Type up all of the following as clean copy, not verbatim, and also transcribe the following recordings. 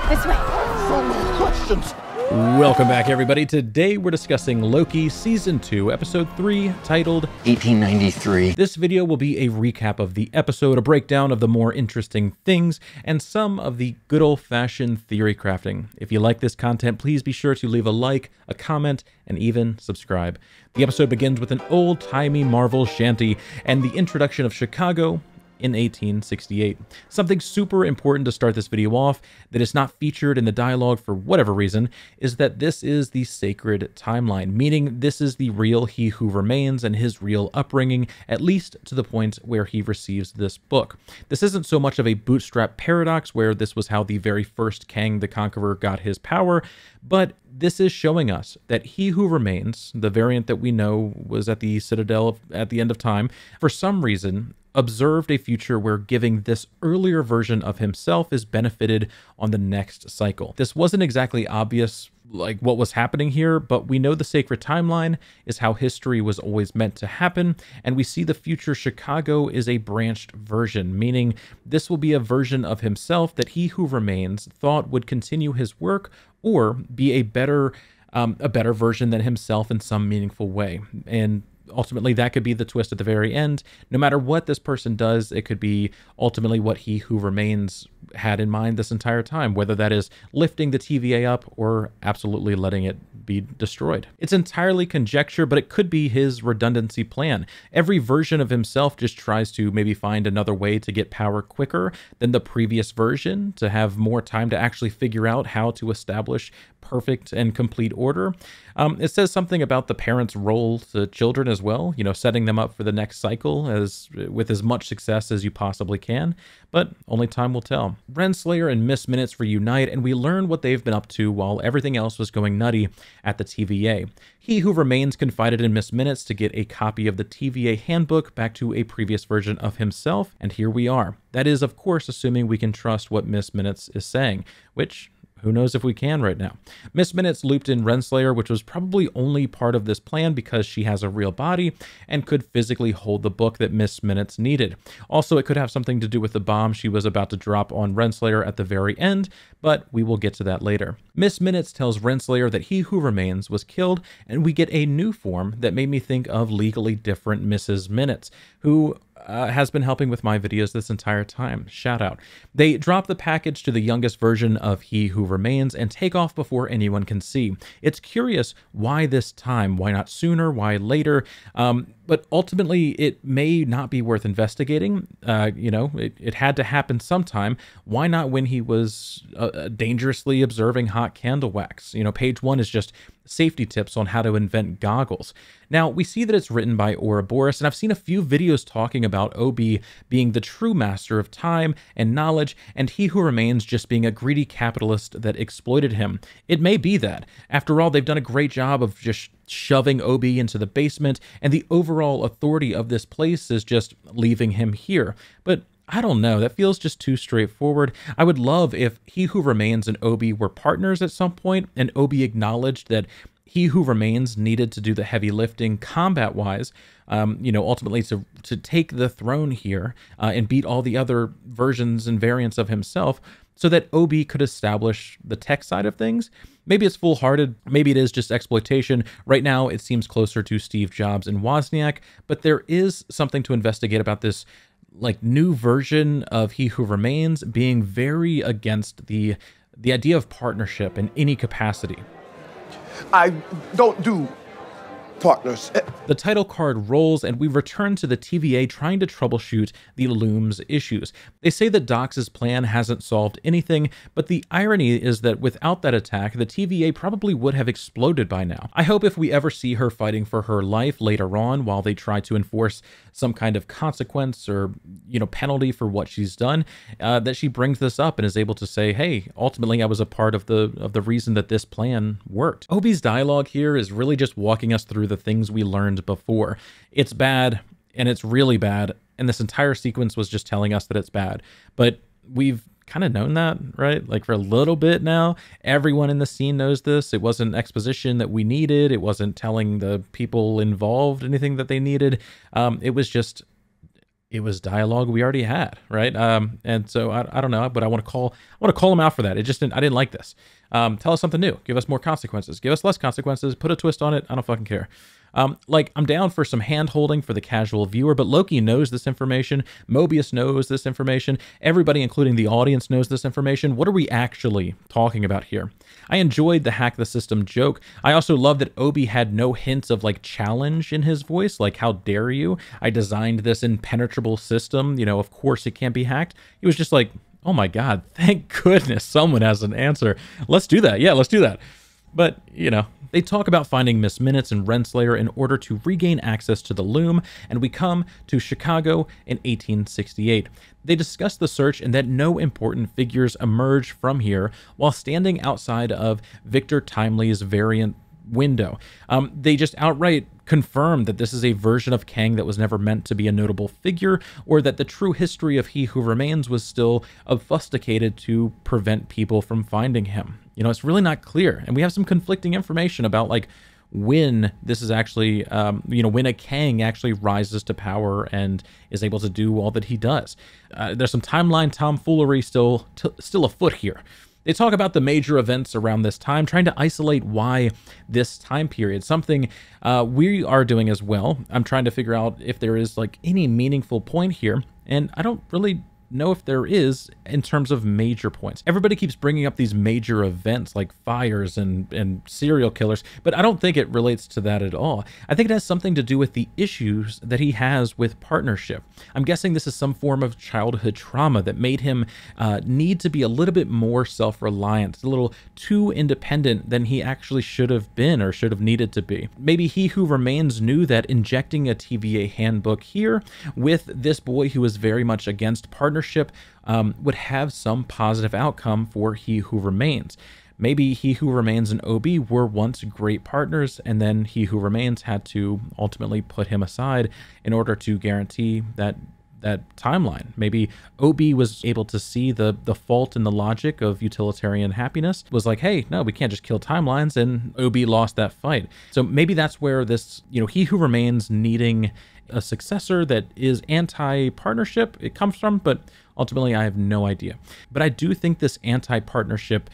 This way. So many questions. Welcome back, everybody. Today we're discussing Loki Season 2, Episode 3, titled 1893. This video will be a recap of the episode, a breakdown of the more interesting things, and some of the good old-fashioned theory crafting. If you like this content, please be sure to leave a like, a comment, and even subscribe. The episode begins with an old-timey Marvel shanty and the introduction of Chicago in 1868. Something super important to start this video off that is not featured in the dialogue for whatever reason is that this is the sacred timeline, meaning this is the real He Who Remains and his real upbringing, at least to the point where he receives this book. This isn't so much of a bootstrap paradox where this was how the very first Kang the Conqueror got his power, but this is showing us that He Who Remains, the variant that we know was at the Citadel at the end of time, for some reason observed a future where giving this earlier version of himself is benefited on the next cycle. This wasn't exactly obvious like what was happening here, but we know the sacred timeline is how history was always meant to happen, and we see the future Chicago is a branched version, meaning this will be a version of himself that He Who Remains thought would continue his work or be a better version than himself in some meaningful way. And ultimately, that could be the twist at the very end. No matter what this person does, it could be ultimately what He Who Remains had in mind this entire time, whether that is lifting the TVA up or absolutely letting it be destroyed. It's entirely conjecture, but it could be his redundancy plan. Every version of himself just tries to maybe find another way to get power quicker than the previous version, to have more time to actually figure out how to establish perfect and complete order. It says something about the parents' role to children as well, setting them up for the next cycle with as much success as you possibly can, but only time will tell. Renslayer and Miss Minutes reunite, and we learn what they've been up to while everything else was going nutty at the TVA. He Who Remains confided in Miss Minutes to get a copy of the TVA handbook back to a previous version of himself, and here we are. That is, of course, assuming we can trust what Miss Minutes is saying, which who knows if we can right now. Miss Minutes looped in Renslayer, which was probably only part of this plan because she has a real body and could physically hold the book that Miss Minutes needed. Also, it could have something to do with the bomb she was about to drop on Renslayer at the very end, but we will get to that later. Miss Minutes tells Renslayer that He Who Remains was killed, and we get a new form that made me think of Legally Different Mrs. Minutes, who has been helping with my videos this entire time. Shout out. They drop the package to the youngest version of He Who Remains and take off before anyone can see. It's curious why this time, why not sooner, why later, but ultimately it may not be worth investigating. It had to happen sometime. Why not when he was dangerously observing hot candle wax? Page 1 is just safety tips on how to invent goggles. Now, we see that it's written by Ouroboros, and I've seen a few videos talking about Obi being the true master of time and knowledge, and He Who Remains just being a greedy capitalist that exploited him. It may be that. After all, they've done a great job of just shoving Obi into the basement, and the overall authority of this place is just leaving him here. But I don't know, that feels just too straightforward. I would love if He Who Remains and Obi were partners at some point, and Obi acknowledged that He Who Remains needed to do the heavy lifting combat-wise, ultimately to take the throne here and beat all the other versions and variants of himself, so that Obi could establish the tech side of things. Maybe it's foolhardy, maybe it is just exploitation. Right now, it seems closer to Steve Jobs and Wozniak, but there is something to investigate about this new version of He Who Remains being very against the idea of partnership in any capacity. I don't do partners. The title card rolls, and we return to the TVA trying to troubleshoot the Loom's issues. They say that Dox's plan hasn't solved anything, but the irony is that without that attack, the TVA probably would have exploded by now. I hope if we ever see her fighting for her life later on while they try to enforce some kind of consequence or, penalty for what she's done, that she brings this up and is able to say, hey, ultimately I was a part of the reason that this plan worked. Obi's dialogue here is really just walking us through the things we learned before. It's bad, and it's really bad, and this entire sequence was just telling us that it's bad. But we've kind of known that, right? For a little bit now. Everyone in the scene knows this. It wasn't exposition that we needed. It wasn't telling the people involved anything that they needed. It was just it was dialogue we already had, right? And so I don't know, but I want to call him out for that. I didn't like this. Tell us something new. Give us more consequences. Give us less consequences. Put a twist on it. I don't fucking care. Like, I'm down for some hand-holding for the casual viewer, but Loki knows this information. Mobius knows this information. Everybody, including the audience, knows this information. What are we actually talking about here? I enjoyed the hack the system joke. I also love that Obi had no hints of, like, challenge in his voice, like, how dare you? I designed this impenetrable system. You know, of course it can't be hacked. He was just like, oh my God, thank goodness someone has an answer. Let's do that. Yeah, let's do that. But, you know, they talk about finding Miss Minutes and Renslayer in order to regain access to the loom, and we come to Chicago in 1868. They discuss the search and that no important figures emerge from here while standing outside of Victor Timely's variant window. They just outright confirm that this is a version of Kang that was never meant to be a notable figure, or that the true history of He Who Remains was still obfuscated to prevent people from finding him. You know, it's really not clear. And we have some conflicting information about, like, when this is actually, you know, when a Kang actually rises to power and is able to do all that he does. There's some timeline tomfoolery still afoot here. They talk about the major events around this time, trying to isolate why this time period, something we are doing as well. I'm trying to figure out if there is, like, any meaningful point here, and I don't really know if there is in terms of major points. Everybody keeps bringing up these major events like fires and serial killers, but I don't think it relates to that at all. I think it has something to do with the issues that he has with partnership. I'm guessing this is some form of childhood trauma that made him need to be a little bit more self-reliant, a little too independent than he actually should have been or should have needed to be. Maybe He Who Remains knew that injecting a TVA handbook here with this boy who was very much against partnership would have some positive outcome for He Who Remains. Maybe He Who Remains and Obi were once great partners, and then He Who Remains had to ultimately put him aside in order to guarantee that timeline. Maybe Obi was able to see the fault in the logic of utilitarian happiness, was like, hey, no, we can't just kill timelines, and Obi lost that fight. So maybe that's where this, you know, He Who Remains needing a successor that is anti-partnership, it comes from, but ultimately I have no idea. But I do think this anti-partnership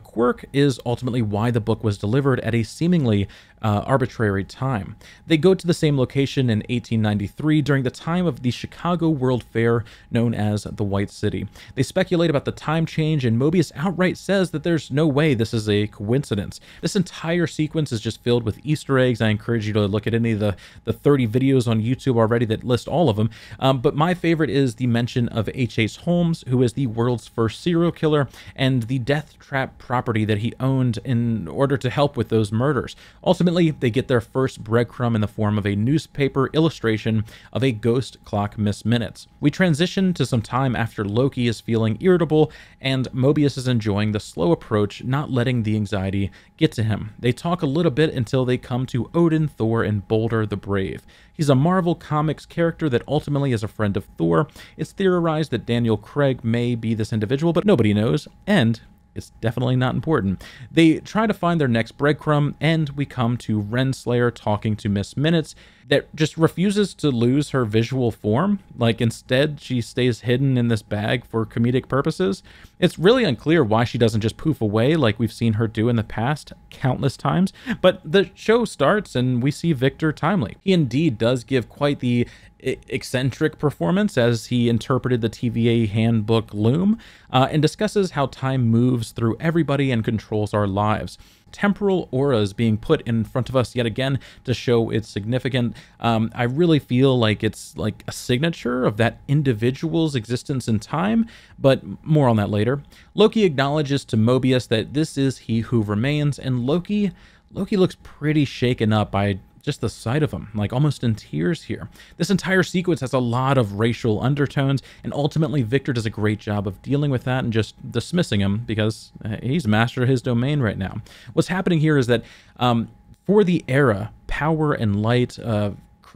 quirk is ultimately why the book was delivered at a seemingly arbitrary time. They go to the same location in 1893 during the time of the Chicago World Fair known as the White City. They speculate about the time change, and Mobius outright says that there's no way this is a coincidence. This entire sequence is just filled with Easter eggs. I encourage you to look at any of the 30 videos on YouTube already that list all of them. But my favorite is the mention of H.H. Holmes, who is the world's first serial killer, and the death trap property that he owned in order to help with those murders. Ultimately, they get their first breadcrumb in the form of a newspaper illustration of a ghost clock Miss Minutes. We transition to some time after Loki is feeling irritable, and Mobius is enjoying the slow approach, not letting the anxiety get to him. They talk a little bit until they come to Odin, Thor, and Boulder the Brave. He's a Marvel Comics character that ultimately is a friend of Thor. It's theorized that Daniel Craig may be this individual, but nobody knows, and it's definitely not important. They try to find their next breadcrumb, and we come to Renslayer talking to Miss Minutes that just refuses to lose her visual form. Like, instead, she stays hidden in this bag for comedic purposes. It's really unclear why she doesn't just poof away like we've seen her do in the past countless times. But the show starts, and we see Victor Timely. He indeed does give quite the eccentric performance as he interpreted the TVA handbook loom and discusses how time moves through everybody and controls our lives. Temporal auras being put in front of us yet again to show its significance. I really feel like it's like a signature of that individual's existence in time, but more on that later. Loki acknowledges to Mobius that this is He Who Remains, and Loki looks pretty shaken up by just the sight of him, like almost in tears here. This entire sequence has a lot of racial undertones, and ultimately Victor does a great job of dealing with that and just dismissing him because he's master of his domain right now. What's happening here is that for the era, power and light,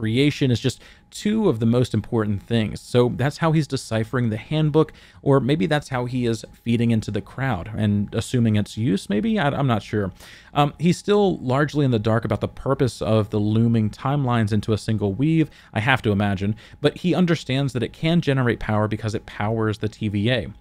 creation is just two of the most important things. So that's how he's deciphering the handbook, or maybe that's how he is feeding into the crowd and assuming its use, maybe? I'm not sure. He's still largely in the dark about the purpose of the looming timelines into a single weave, I have to imagine, but he understands that it can generate power because it powers the TVA.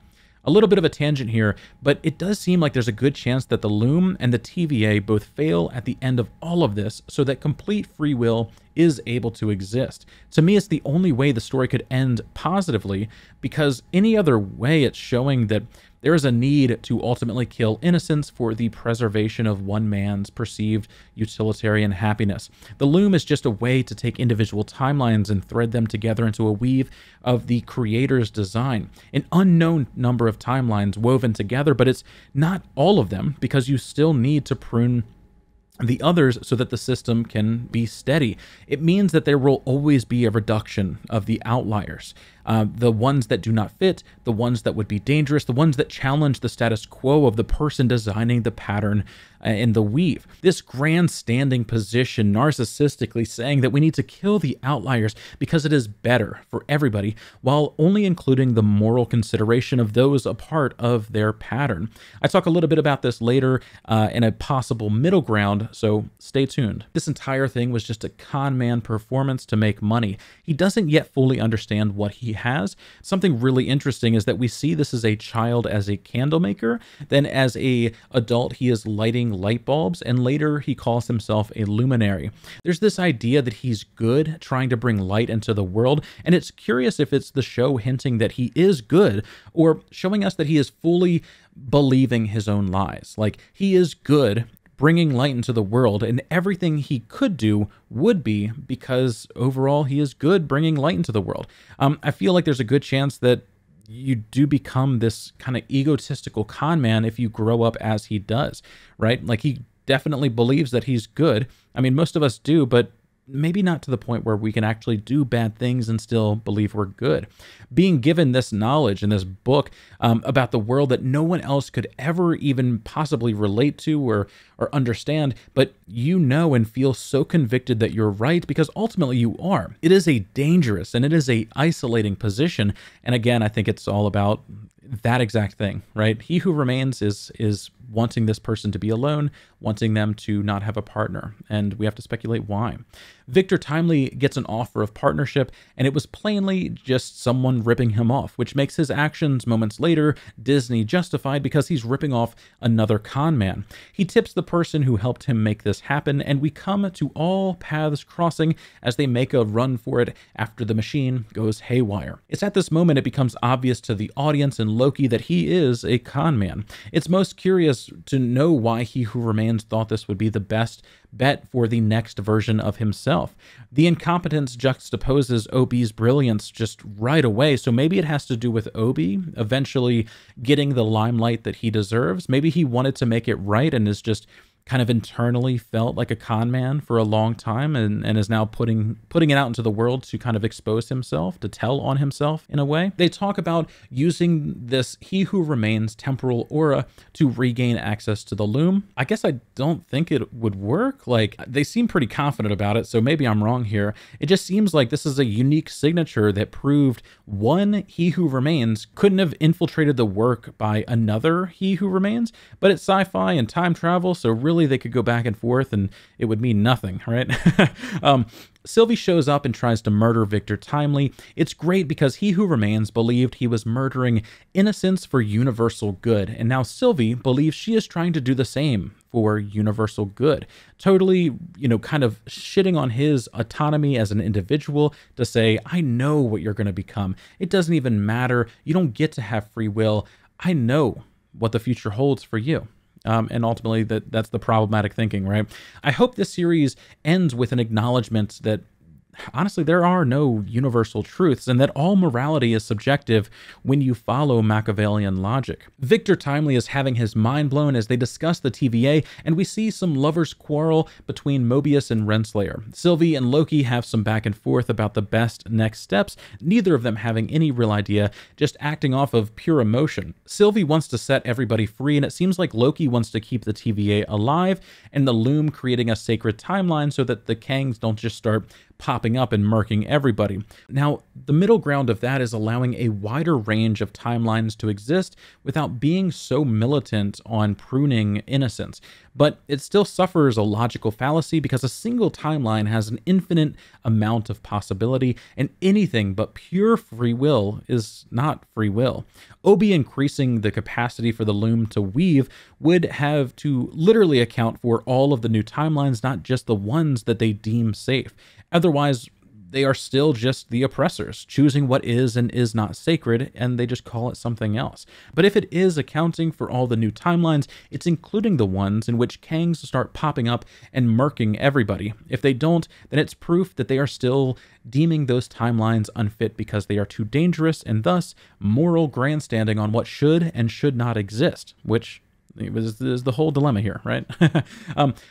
A little bit of a tangent here, but it does seem like there's a good chance that the Loom and the TVA both fail at the end of all of this, so that complete free will is able to exist. To me, it's the only way the story could end positively, because any other way it's showing that there is a need to ultimately kill innocence for the preservation of one man's perceived utilitarian happiness. The Loom is just a way to take individual timelines and thread them together into a weave of the creator's design. An unknown number of timelines woven together, but it's not all of them, because you still need to prune the others so that the system can be steady. It means that there will always be a reduction of the outliers, the ones that do not fit, the ones that would be dangerous, the ones that challenge the status quo of the person designing the pattern in the weave. This grandstanding position narcissistically saying that we need to kill the outliers because it is better for everybody, while only including the moral consideration of those a part of their pattern. I talk a little bit about this later in a possible middle ground, so stay tuned. This entire thing was just a con man performance to make money. He doesn't yet fully understand what he has. Something really interesting is that we see this as a child as a candle maker, then as a adult he is lighting light bulbs, and later he calls himself a luminary. There's this idea that he's good, trying to bring light into the world, and it's curious if it's the show hinting that he is good, or showing us that he is fully believing his own lies. Like, he is good, bringing light into the world, and everything he could do would be because overall he is good bringing light into the world. I feel like there's a good chance that you do become this kind of egotistical con man if you grow up as he does, right? Like, he definitely believes that he's good. I mean, most of us do, but maybe not to the point where we can actually do bad things and still believe we're good. Being given this knowledge in this book about the world that no one else could ever even possibly relate to or understand, but you know and feel so convicted that you're right because ultimately you are. It is a dangerous and it is a isolating position. And again, I think it's all about that exact thing, right? He who remains is wanting this person to be alone, wanting them to not have a partner, and we have to speculate why. Victor Timely gets an offer of partnership, and it was plainly just someone ripping him off, which makes his actions moments later Disney justified because he's ripping off another con man. He tips the person who helped him make this happen, and we come to all paths crossing as they make a run for it after the machine goes haywire. It's at this moment it becomes obvious to the audience and Loki that he is a con man. It's most curious to know why He Who Remains thought this would be the best bet for the next version of himself. The incompetence juxtaposes Obi's brilliance just right away, so maybe it has to do with Obi eventually getting the limelight that he deserves. Maybe he wanted to make it right and is just kind of internally felt like a con man for a long time and is now putting it out into the world to kind of expose himself, to tell on himself in a way. They talk about using this He Who Remains temporal aura to regain access to the Loom. I guess I don't think it would work. Like, they seem pretty confident about it, so maybe I'm wrong here. It just seems like this is a unique signature that proved one He Who Remains couldn't have infiltrated the work by another He Who Remains, but it's sci-fi and time travel, so really they could go back and forth and it would mean nothing, right? Sylvie shows up and tries to murder Victor Timely. It's great because He Who Remains believed he was murdering innocence for universal good, and now Sylvie believes she is trying to do the same for universal good. Totally, kind of shitting on his autonomy as an individual to say, I know what you're going to become. It doesn't even matter. You don't get to have free will. I know what the future holds for you. And ultimately, that's the problematic thinking, right? I hope this series ends with an acknowledgement that, honestly, there are no universal truths and that all morality is subjective when you follow Machiavellian logic. Victor Timely is having his mind blown as they discuss the TVA, and we see some lovers quarrel between Mobius and Renslayer. Sylvie and Loki have some back and forth about the best next steps, neither of them having any real idea, just acting off of pure emotion. Sylvie wants to set everybody free, and it seems like Loki wants to keep the TVA alive, and the Loom creating a sacred timeline so that the Kangs don't just start popping popping up and murking everybody. Now, the middle ground of that is allowing a wider range of timelines to exist without being so militant on pruning innocence. But it still suffers a logical fallacy because a single timeline has an infinite amount of possibility, and anything but pure free will is not free will. Obi increasing the capacity for the loom to weave would have to literally account for all of the new timelines, not just the ones that they deem safe. Otherwise, they are still just the oppressors, choosing what is and is not sacred, and they just call it something else. But if it is accounting for all the new timelines, it's including the ones in which Kangs start popping up and murking everybody. If they don't, then it's proof that they are still deeming those timelines unfit because they are too dangerous, and thus moral grandstanding on what should and should not exist, which is the whole dilemma here, right?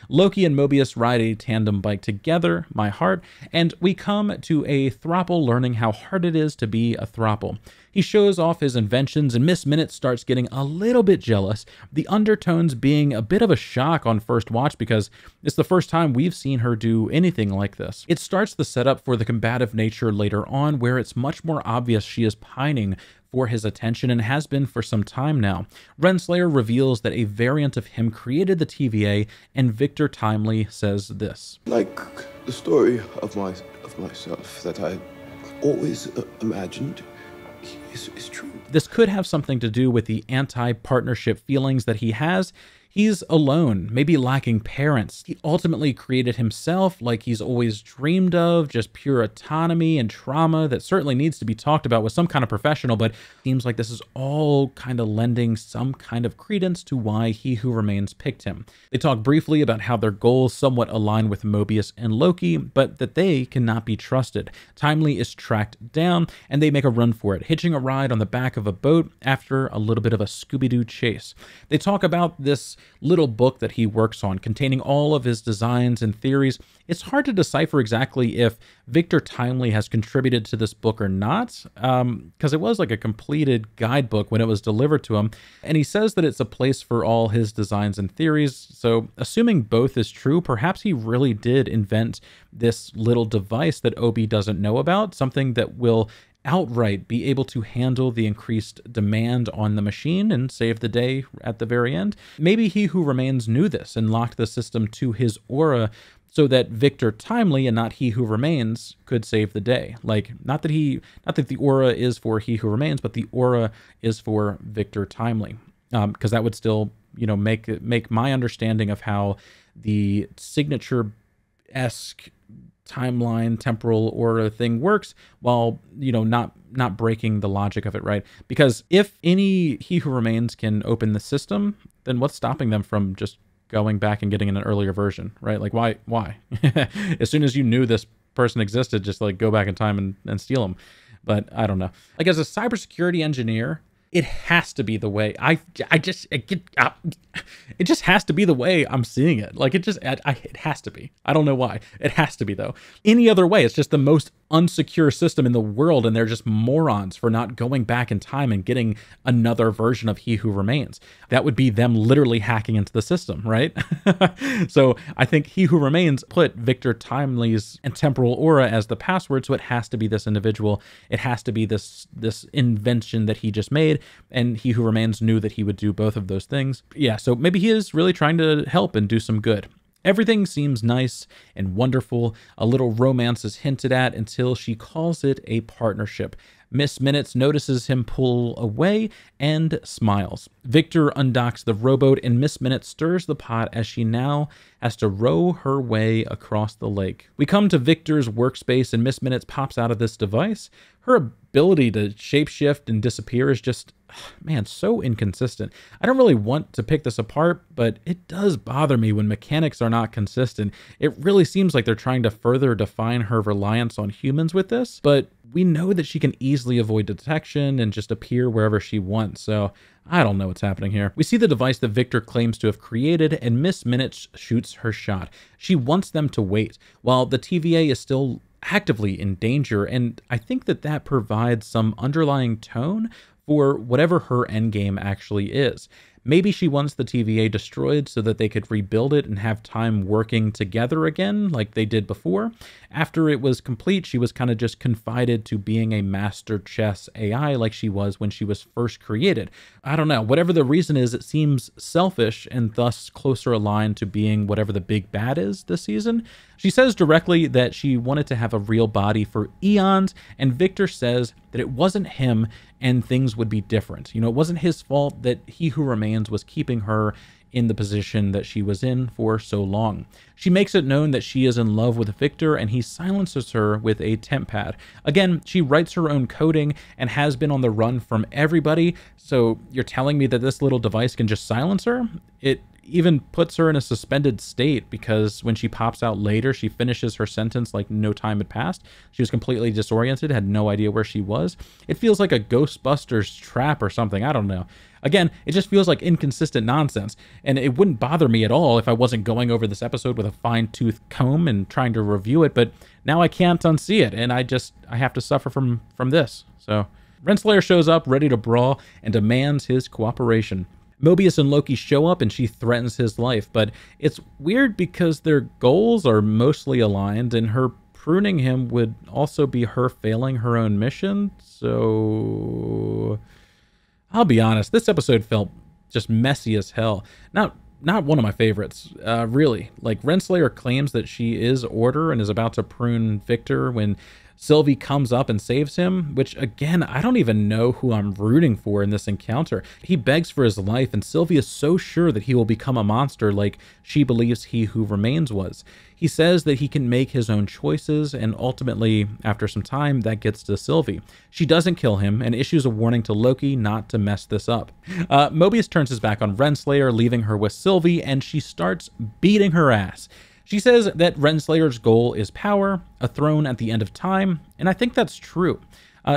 Loki and Mobius ride a tandem bike together, my heart, and we come to a throuple learning how hard it is to be a throuple. He shows off his inventions, and Miss Minute starts getting a little bit jealous, the undertones being a bit of a shock on first watch because it's the first time we've seen her do anything like this. It starts the setup for the combative nature later on, where it's much more obvious she is pining for his attention and has been for some time now. Renslayer reveals that a variant of him created the TVA, and Victor Timely says this. Like the story of myself that I always imagined is true. This could have something to do with the anti-partnership feelings that he has. He's alone, maybe lacking parents. He ultimately created himself like he's always dreamed of, just pure autonomy and trauma that certainly needs to be talked about with some kind of professional, but seems like this is all kind of lending some kind of credence to why He Who Remains picked him. They talk briefly about how their goals somewhat align with Mobius and Loki, but that they cannot be trusted. Timely is tracked down, and they make a run for it, hitching a ride on the back of a boat after a little bit of a Scooby-Doo chase. They talk about this little book that he works on containing all of his designs and theories. It's hard to decipher exactly if Victor Timely has contributed to this book or not, because it was like a completed guidebook when it was delivered to him, and he says that it's a place for all his designs and theories. So assuming both is true, perhaps he really did invent this little device that Obi doesn't know about, something that will outright be able to handle the increased demand on the machine and save the day at the very end. Maybe He Who Remains knew this and locked the system to his aura so that Victor Timely and not He Who Remains could save the day. Like, not that the aura is for He Who Remains, but the aura is for Victor Timely. Because that would still, make my understanding of how the signature-esque timeline temporal aura thing works while not breaking the logic of it, right? Because if any He Who Remains can open the system, then what's stopping them from just going back and getting an earlier version, right? Like why as soon as you knew this person existed, just like go back in time and steal them. But I don't know, like as a cybersecurity engineer, it has to be the way it just has to be the way I'm seeing it. Like it has to be. I don't know why. It has to be though. Any other way, it's just the most unsecure system in the world, and they're just morons for not going back in time and getting another version of He Who Remains. That would be them literally hacking into the system, right? So I think He Who Remains put Victor Timely's and temporal aura as the password, so it has to be this individual. It has to be this invention that he just made, and He Who Remains knew that he would do both of those things. Yeah, so maybe he is really trying to help and do some good. Everything seems nice and wonderful. A little romance is hinted at until she calls it a partnership. Miss Minutes notices him pull away and smiles. Victor undocks the rowboat, and Miss Minutes stirs the pot as she now has to row her way across the lake. We come to Victor's workspace, and Miss Minutes pops out of this device. Her ability to shapeshift and disappear is just, man, so inconsistent. I don't really want to pick this apart, but it does bother me when mechanics are not consistent. It really seems like they're trying to further define her reliance on humans with this, but we know that she can easily avoid detection and just appear wherever she wants, so I don't know what's happening here. We see the device that Victor claims to have created, and Miss Minutes shoots her shot. She wants them to wait, while the TVA is still actively in danger, and I think that provides some underlying tone for whatever her endgame actually is. Maybe she wants the TVA destroyed so that they could rebuild it and have time working together again like they did before. After it was complete, she was kind of just confided to being a master chess AI like she was when she was first created. I don't know. Whatever the reason is, it seems selfish and thus closer aligned to being whatever the big bad is this season. She says directly that she wanted to have a real body for eons, and Victor says that it wasn't him and things would be different. You know, it wasn't his fault that He Who Remains was keeping her in the position that she was in for so long. She makes it known that she is in love with Victor, and he silences her with a temp pad. Again, she writes her own coding and has been on the run from everybody, so you're telling me that this little device can just silence her? It even puts her in a suspended state, because when she pops out later, she finishes her sentence like no time had passed. She was completely disoriented, had no idea where she was. It feels like a Ghostbusters trap or something. I don't know. Again, it just feels like inconsistent nonsense, and it wouldn't bother me at all if I wasn't going over this episode with a fine-tooth comb and trying to review it, but now I can't unsee it, and I have to suffer from this. So, Renslayer shows up ready to brawl and demands his cooperation. Mobius and Loki show up and she threatens his life, but it's weird because their goals are mostly aligned, and her pruning him would also be her failing her own mission, so I'll be honest, this episode felt just messy as hell. Not one of my favorites, really. Like, Renslayer claims that she is Order and is about to prune Victor when Sylvie comes up and saves him, which, again, I don't even know who I'm rooting for in this encounter. He begs for his life, and Sylvie is so sure that he will become a monster like she believes He Who Remains was. He says that he can make his own choices, and ultimately, after some time, that gets to Sylvie. She doesn't kill him, and issues a warning to Loki not to mess this up. Mobius turns his back on Renslayer, leaving her with Sylvie, and she starts beating her ass. She says that Renslayer's goal is power, a throne at the end of time, and I think that's true.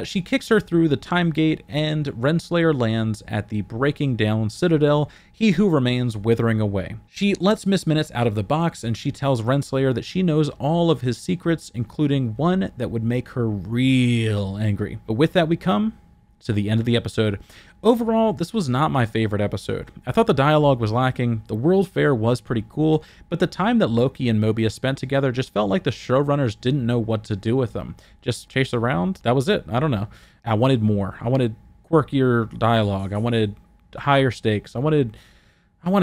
She kicks her through the time gate, and Renslayer lands at the breaking down citadel, He Who Remains withering away. She lets Miss Minutes out of the box, and she tells Renslayer that she knows all of his secrets, including one that would make her real angry. But with that, we come to the end of the episode. Overall, this was not my favorite episode. I thought the dialogue was lacking, the World Fair was pretty cool, but the time that Loki and Mobius spent together just felt like the showrunners didn't know what to do with them. Just chase around? That was it. I don't know. I wanted more. I wanted quirkier dialogue. I wanted higher stakes. I wanted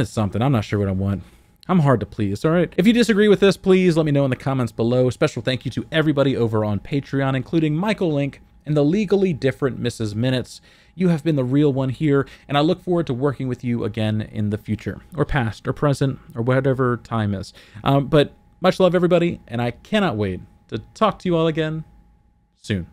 something. I'm not sure what I want. I'm hard to please, all right? If you disagree with this, please let me know in the comments below. Special thank you to everybody over on Patreon, including Michael Link and the legally different Mrs. Minutes. You have been the real one here, and I look forward to working with you again in the future, or past, or present, or whatever time is. But much love, everybody, and I cannot wait to talk to you all again soon.